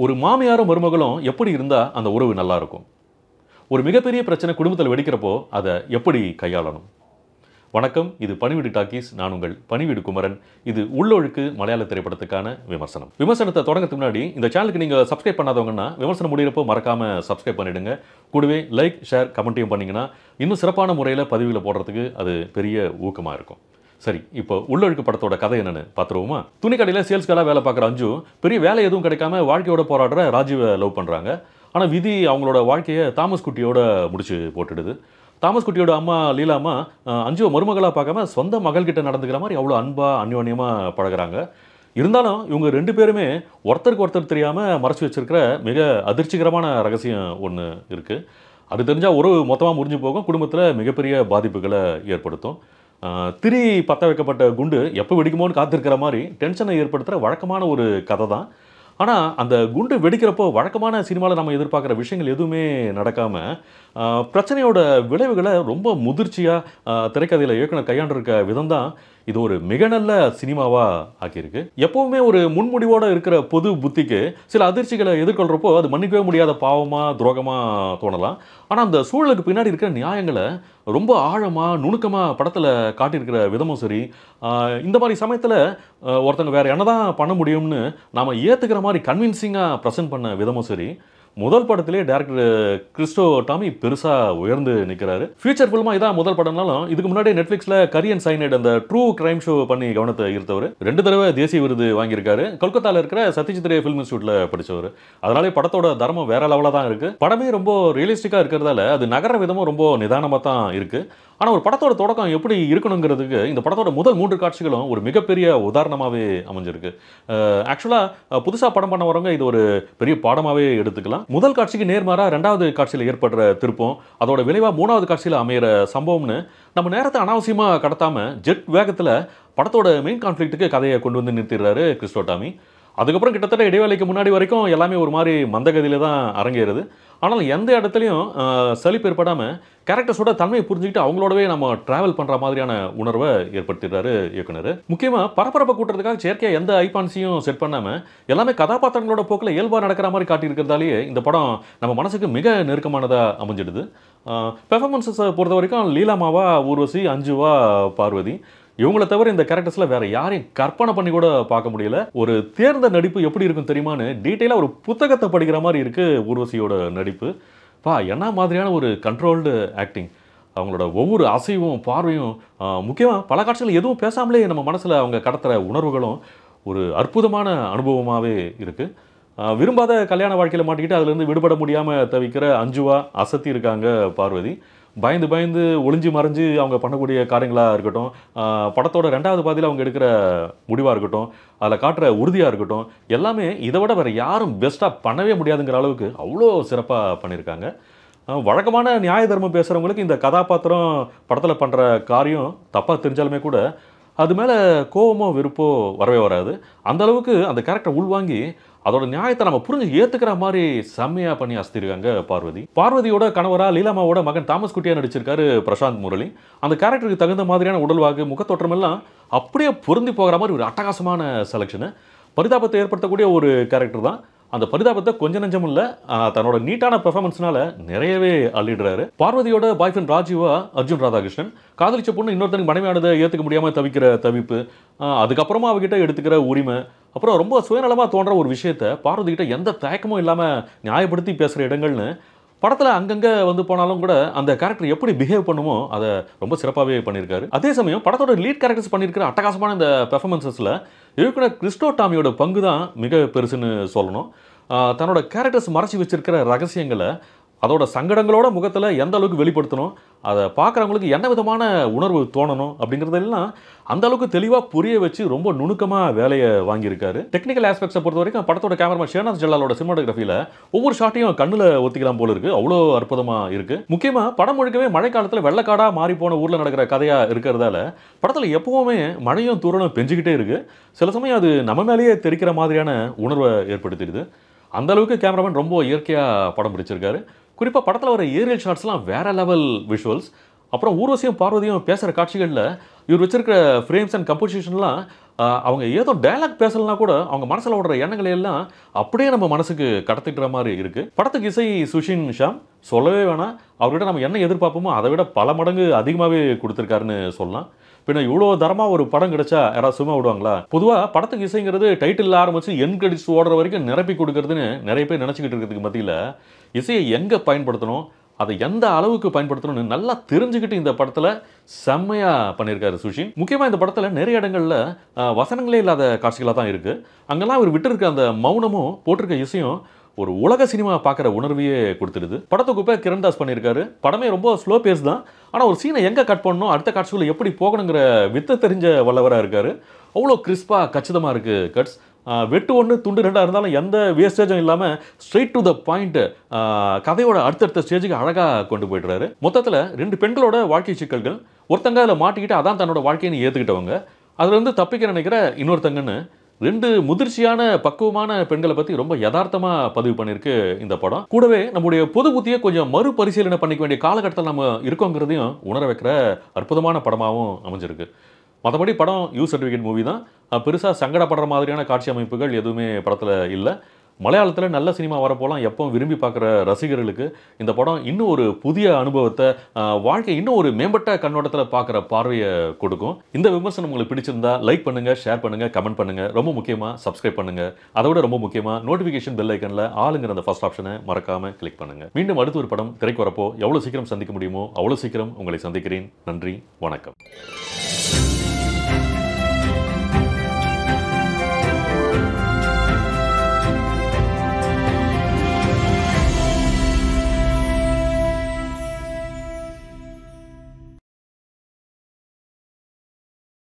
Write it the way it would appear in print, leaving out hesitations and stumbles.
ஒரு மாமியாரும் மருமகளும் எப்படி இருந்தா அந்த உறவு நல்லா இருக்கும்? ஒரு மிகப்பெரிய பிரச்சனை குடும்பத்தில் வெடிக்கிறப்போ அதை எப்படி கையாளணும்? வணக்கம், இது பணிவீடு டாக்கீஸ். நான் உங்கள் பணிவீடு குமரன். இது உள்ளொழுக்கு மலையாள திரைப்படத்துக்கான விமர்சனம். விமர்சனத்தை தொடங்கறதுக்கு முன்னாடி இந்த சேனலுக்கு நீங்கள் சப்ஸ்கிரைப் பண்ணாதவங்கன்னா விமர்சனம் முடிகிறப்போ மறக்காம சப்ஸ்கிரைப் பண்ணிடுங்க. கூடவே லைக், ஷேர், கமெண்ட்டையும் பண்ணீங்கன்னா இன்னும் சிறப்பான முறையில் பதிவுகளை போடுறதுக்கு அது பெரிய ஊக்கமாக இருக்கும். சரி, இப்போ உள்ளொழுக்கு படத்தோட கதை என்னன்னு பார்த்துருவோமா? துணிக்கடையில் சேல்ஸ்களாக வேலை பார்க்குற அஞ்சு பெரிய வேலை எதுவும் கிடைக்காம வாழ்க்கையோட போராடுற ராஜீவை லவ் பண்ணுறாங்க. ஆனால் விதி அவங்களோட வாழ்க்கையை தாமஸ் குட்டியோட முடிச்சு போட்டுடுது. தாமஸ் குட்டியோட அம்மா லீலாம்மா அஞ்சுவை மருமகளாக பார்க்காம சொந்த மகள்கிட்ட நடந்துக்கிற மாதிரி அவ்வளோ அன்பாக அந்யோன்யமாக பழகுறாங்க. இருந்தாலும் இவங்க ரெண்டு பேருமே ஒருத்தருக்கு ஒருத்தர் தெரியாமல் மறைச்சி வச்சிருக்கிற மிக அதிர்ச்சிகரமான ரகசியம் ஒன்று இருக்குது. அது தெரிஞ்சால் உறவு மொத்தமாக முறிஞ்சு போகும், குடும்பத்தில் மிகப்பெரிய பாதிப்புகளை ஏற்படுத்தும். திரி பற்ற வைக்கப்பட்ட குண்டு எப்போ வெடிக்குமோன்னு காத்திருக்கிற மாதிரி டென்ஷனை ஏற்படுத்துகிற வழக்கமான ஒரு கதை தான். ஆனால் அந்த குண்டு வெடிக்கிறப்போ வழக்கமான சினிமாவில் நம்ம எதிர்பார்க்குற விஷயங்கள் எதுவுமே நடக்காமல் பிரச்சனையோட விளைவுகளை ரொம்ப முதிர்ச்சியாக திரைக்கதையில் இயக்குனர் கையாண்டிருக்க விதம் தான் இது ஒரு மிக நல்ல சினிமாவாக ஆக்கியிருக்கு. எப்போவுமே ஒரு முன்முடிவோடு இருக்கிற பொது புத்திக்கு சில அதிர்ச்சிகளை எதிர்கொள்கிறப்போ அது மன்னிக்கவே முடியாத பாவமாக துரோகமாக தோணலாம். ஆனால் அந்த சூழலுக்கு பின்னாடி இருக்கிற நியாயங்களை ரொம்ப ஆழமாக நுணுக்கமாக படத்தில் காட்டியிருக்கிற விதமும் சரி, இந்த மாதிரி சமயத்தில் ஒருத்தங்க வேறு என்ன தான் பண்ண முடியும்னு நாம் ஏற்றுக்கிற மாதிரி கன்வின்சிங்காக ப்ரெசென்ட் பண்ண விதமும் சரி, முதல் படத்திலே டேரக்டர் கிறிஸ்டோ டாமி பெருசாக உயர்ந்து நிற்கிறாரு. ஃபியூச்சர் ஃபில்மாக இதான் முதல் படம்னாலும் இதுக்கு முன்னாடி நெட்ஃப்ளிக்ஸில் கரியன் சைனைட் அந்த ட்ரூ கிரைம் ஷோ பண்ணி கவனத்தை ஈர்த்தவர். 2 தடவை தேசிய விருது வாங்கியிருக்காரு. கொல்கத்தாவில் இருக்கிற சத்யஜித் ரே ஃபிலிம் இன்ஸ்டியூட்டில் படித்தவர். அதனாலே படத்தோட தர்மம் வேற லெவலாக தான் இருக்குது. படமே ரொம்ப ரியலிஸ்டிக்காக இருக்கிறதால அது நகர விதமும் ரொம்ப நிதானமாக தான் இருக்குது. ஆனால் ஒரு படத்தோட தொடக்கம் எப்படி இருக்கணுங்கிறதுக்கு இந்த படத்தோட முதல் 3 காட்சிகளும் ஒரு மிகப்பெரிய உதாரணமாகவே அமைஞ்சிருக்கு. ஆக்சுவலாக புதுசாக படம் பண்ண வரவங்க இது ஒரு பெரிய பாடமாகவே எடுத்துக்கலாம். முதல் காட்சிக்கு நேர்மாறாக 2வது காட்சியில் ஏற்படுற திருப்பம், அதோட விளைவாக 3வது காட்சியில் அமையிற சம்பவம்னு நம்ம நேரத்தை அனாவசியமாக கடத்தாமல் ஜெட் வேகத்தில் படத்தோட மெயின் கான்ஃப்ளிக்ட்டுக்கு கதையை கொண்டு வந்து நிறுத்திடுறாரு கிறிஸ்டோ டாமி. அதுக்கப்புறம் கிட்டத்தட்ட இடைவேளைக்கு முன்னாடி வரைக்கும் எல்லாமே ஒரு மாதிரி மந்தகதியில் தான் அரங்கேறுது. ஆனால் எந்த இடத்துலையும் சலிப்பு ஏற்படாமல் கேரக்டர்ஸோட தன்மையை புரிஞ்சுக்கிட்டு அவங்களோடவே நம்ம ட்ராவல் பண்ணுற மாதிரியான உணர்வை ஏற்படுத்திடுறாரு இயக்குனர். முக்கியமாக பரபரப்பை கூட்டுறதுக்காக செயற்கையாக எந்த ஐபான்ஸையும் செட் பண்ணாமல் எல்லாமே கதாபாத்திரங்களோட போக்கில் இயல்பாக நடக்கிற மாதிரி காட்டியிருக்கிறதாலேயே இந்த படம் நம்ம மனசுக்கு மிக நெருக்கமானதாக அமைஞ்சிடுது. பெர்ஃபார்மன்ஸஸை பொறுத்த வரைக்கும் லீலாமாவா ஊர்வசி, அஞ்சுவா பார்வதி, இவங்களை தவிர இந்த கேரக்டர்ஸில் வேற யாரையும் கற்பனை பண்ணி கூட பார்க்க முடியல. ஒரு தேர்ந்த நடிப்பு எப்படி இருக்கும் தெரியுமான்னு டீட்டெயிலாக ஒரு புத்தகத்தை படிக்கிற மாதிரி இருக்குது ஊர்வசியோட நடிப்பு. என்ன மாதிரியான ஒரு கண்ட்ரோல்டு ஆக்டிங், அவங்களோட ஒவ்வொரு அசைவும் பார்வையும், முக்கியமாக பல காட்சிகள் எதுவும் பேசாமலே நம்ம மனசில் அவங்க கடத்துகிற உணர்வுகளும் ஒரு அற்புதமான அனுபவமாகவே இருக்குது. விரும்பாத கல்யாண வாழ்க்கையில் மாட்டிக்கிட்டு அதுலேருந்து விடுபட முடியாமல் தவிக்கிற அஞ்சுவா அசத்தி இருக்காங்க பார்வதி. பயந்து பயந்து ஒளிஞ்சு மறைஞ்சு அவங்க பண்ணக்கூடிய காரியங்களாக இருக்கட்டும், படத்தோட 2வது பாதியில் அவங்க எடுக்கிற முடிவாக இருக்கட்டும், அதில் காட்டுற உறுதியாக இருக்கட்டும், எல்லாமே இதை விட வேறு யாரும் பெஸ்ட்டாக பண்ணவே முடியாதுங்கிற அளவுக்கு அவ்வளோ சிறப்பாக பண்ணியிருக்காங்க. வழக்கமான நியாய தர்மம் பேசுகிறவங்களுக்கு இந்த கதாபாத்திரம் படத்தில் பண்ணுற காரியம் தப்பாக தெரிஞ்சாலுமே கூட அது மேலே கோவமோ வெறுப்போ வரவே வராது. அந்த அளவுக்கு அந்த கேரக்டர் உள்வாங்கி அதோட நியாயத்தை நம்ம புரிஞ்சு ஏற்றுக்கிற மாதிரி செம்மையாக பண்ணி அசத்திருக்காங்க பார்வதி. பார்வதியோட கணவரா லீலாமாவோட மகன் தாமஸ் குட்டியாக நடிச்சிருக்காரு பிரசாந்த் முரளி. அந்த கேரக்டருக்கு தகுந்த மாதிரியான உடல்வாகு, முகத்தோற்றம் எல்லாம் அப்படியே பொருந்தி போகிற மாதிரி ஒரு அட்டகாசமான செலெக்ஷனு. பரிதாபத்தை ஏற்படுத்தக்கூடிய ஒரு கேரக்டர் தான். அந்த பரிதாபத்தை கொஞ்சம் நெஞ்சமும் இல்லை, தன்னோட நீட்டான பெர்ஃபார்மன்ஸ்னால நிறையவே அள்ளிடுறாரு. பார்வதியோட பாய் ஃப்ரெண்ட் ராஜீவா அர்ஜுன் ராதாகிருஷ்ணன், காதலிச்ச பொண்ணு இன்னொருத்தனுக்கு மனைவியானதை ஏற்றுக்க முடியாமல் தவிக்கிற தவிப்பு, அதுக்கப்புறமா அவகிட்ட எடுத்துக்கிற உரிமை, அப்புறம் ரொம்ப சுயநலமாக தோன்ற ஒரு விஷயத்தை பார்வதிக்கிட்ட எந்த தயக்கமும் இல்லாமல் நியாயப்படுத்தி பேசுகிற இடங்கள்னு படத்தில் அங்கங்கே வந்து போனாலும் கூட அந்த கேரக்டர் எப்படி பிஹேவ் பண்ணுமோ அதை ரொம்ப சிறப்பாகவே பண்ணியிருக்காரு. அதே சமயம் படத்தோட லீட் கேரக்டர்ஸ் பண்ணியிருக்கிற அட்டகாசமான இந்த பெர்ஃபார்மன்ஸஸில் இயக்குனர் கிறிஸ்டோ டாமியோட பங்கு தான் மிக பெருசுன்னு சொல்லணும். தன்னோட கேரக்டர்ஸ் மறைச்சி வச்சிருக்கிற ரகசியங்களை அதோட சங்கடங்களோட முகத்தில் எந்த அளவுக்கு வெளிப்படுத்தணும், அதை பார்க்குறவங்களுக்கு என்ன விதமான உணர்வு தோணணும் அப்படிங்கிறதெல்லாம் அந்த அளவுக்கு தெளிவாக புரிய வச்சு ரொம்ப நுணுக்கமாக வேலையை வாங்கியிருக்காரு. டெக்னிக்கல் ஆஸ்பெக்ட்ஸை பொறுத்த வரைக்கும் படத்தோட கேமராமேன் ஷேனாஸ் ஜலாலோட சினிமாட்டோகிராஃபியில் ஒவ்வொரு ஷாட்டையும் கண்ணில் ஒத்திக்கலாம் போல இருக்குது, அவ்வளோ அற்புதமாக இருக்குது. முக்கியமாக படம் முழுக்கவே மழைக்காலத்தில் வெள்ளக்காடாக மாறி போன ஊரில் நடக்கிற கதையாக இருக்கிறதால படத்தில் எப்போவுமே மழையும் தூரலும் பெஞ்சிக்கிட்டே இருக்குது. சில சமயம் அது நம்ம மேலேயே தெரிக்கிற மாதிரியான உணர்வை ஏற்படுத்திடுது. அந்தளவுக்கு கேமராமேன் ரொம்ப இயற்கையாக படம் பிடிச்சிருக்காரு. குறிப்பாக படத்தில் வர ஏரியல் ஷாட்ஸ்லாம் வேறு லெவல் விஷுவல்ஸ். அப்புறம் ஊர்வசியும் பார்வதியும் பேசுகிற காட்சிகளில் இவர் வச்சிருக்கிற ஃப்ரேம்ஸ் அண்ட் கம்போசிஷன்லாம் அவங்க ஏதோ டயலாக் பேசலனா கூட அவங்க மனசில் ஓடுற எண்ணங்களை எல்லாம் அப்படியே நம்ம மனசுக்கு கடத்திக்கிற மாதிரி இருக்குது. படத்துக்கு இசை சுஷின் ஷாம் சொல்லவே வேணாம். அவர்கிட்ட நம்ம என்ன எதிர்பார்ப்போமோ அதை விட பல மடங்கு அதிகமாகவே கொடுத்துருக்காருன்னு சொல்லலாம். பின்ன இவ்வளோ தரமாக ஒரு படம் கிடைச்சா யாராவது சும்மா விடுவாங்களா? பொதுவாக படத்துக்கு இசைங்கிறது டைட்டில் ஆரம்பிச்சு என் கிரெடிட்ஸ் ஓடுற வரைக்கும் நிரப்பி கொடுக்கறதுன்னு நிறைய பேர் நினச்சிக்கிட்டு இருக்கிறதுக்கு மத்தியில் இசையை எங்கே பயன்படுத்தணும், அதை எந்த அளவுக்கு பயன்படுத்தணும்னு நல்லா தெரிஞ்சுக்கிட்டு இந்த படத்தில் செம்மையாக பண்ணியிருக்காரு சுஷின். முக்கியமாக இந்த படத்தில் நிறைய இடங்களில் வசனங்களே இல்லாத காட்சிகளாக தான் இருக்குது. அங்கெல்லாம் அவர் விட்டுருக்க அந்த மௌனமும் போட்டிருக்க இசையும் ஒரு உலக சினிமா பார்க்குற உணர்வையே கொடுத்துடுது. படத்துக்கு கிரண்தாஸ் பண்ணியிருக்காரு. படமே ரொம்ப ஸ்லோ பேஸ் தான். ஆனால் ஒரு சீனை எங்கே கட் பண்ணணும், அடுத்த காட்சிக்குள்ளே எப்படி போகணுங்கிற வித்தை தெரிஞ்ச வல்லவராக இருக்கார். அவ்வளோ கிறிஸ்பாக கச்சிதமாக இருக்குது கட்ஸ். வெட்டு ஒன்று துண்டு ரெண்டாக இருந்தாலும் எந்த வேஸ்டேஜும் இல்லாமல் ஸ்ட்ரெயிட் டு த பாயிண்ட் கதையோட அடுத்தடுத்த ஸ்டேஜுக்கு அழகாக கொண்டு போய்ட்டுறாரு. மொத்தத்தில் 2 பெண்களோட வாழ்க்கை சிக்கல்கள், ஒருத்தங்க அதில் மாட்டிக்கிட்டு அதான் தன்னோட வாழ்க்கையை ஏற்றுக்கிட்டவங்க, அதுலேருந்து தப்பிக்க நினைக்கிற இன்னொருத்தங்கன்னு 2 முதிர்ச்சியான பக்குவமான பெண்களை பற்றி ரொம்ப யதார்த்தமாக பதிவு பண்ணியிருக்கு இந்த படம். கூடவே நம்முடைய பொது புத்தியை கொஞ்சம் மறுபரிசீலனை பண்ணிக்க வேண்டிய காலகட்டத்தில் நம்ம இருக்கோங்கிறதையும் உணர வைக்கிற அற்புதமான படமாகவும் அமைஞ்சிருக்கு. மற்றபடி படம் யூ சர்டிஃபிகேட் மூவி தான். பெருசாக சங்கடப்படுற மாதிரியான காட்சி அமைப்புகள் எதுவுமே படத்தில் இல்லை. மலையாளத்தில் நல்ல சினிமா வரப்போலாம் எப்பவும் விரும்பி பார்க்குற ரசிகர்களுக்கு இந்த படம் இன்னும் ஒரு புதிய அனுபவத்தை, வாழ்க்கை இன்னும் ஒரு மேம்பட்ட கண்ணோட்டத்தில் பார்க்குற பார்வையை கொடுக்கும். இந்த விமர்சனம் உங்களுக்கு பிடிச்சிருந்தா லைக் பண்ணுங்கள், ஷேர் பண்ணுங்கள், கமெண்ட் பண்ணுங்கள். ரொம்ப முக்கியமாக சப்ஸ்கிரைப் பண்ணுங்கள். அதோட ரொம்ப முக்கியமாக நோட்டிஃபிகேஷன் பெல் ஐக்கனில் ஆளுங்கிற அந்த ஃபர்ஸ்ட் ஆப்ஷனை மறக்காமல் கிளிக் பண்ணுங்கள். மீண்டும் அடுத்த ஒரு படம் திரைக்கு வரப்போ எவ்வளோ சீக்கிரம் சந்திக்க முடியுமோ அவ்வளோ சீக்கிரம் உங்களை சந்திக்கிறேன். நன்றி, வணக்கம்.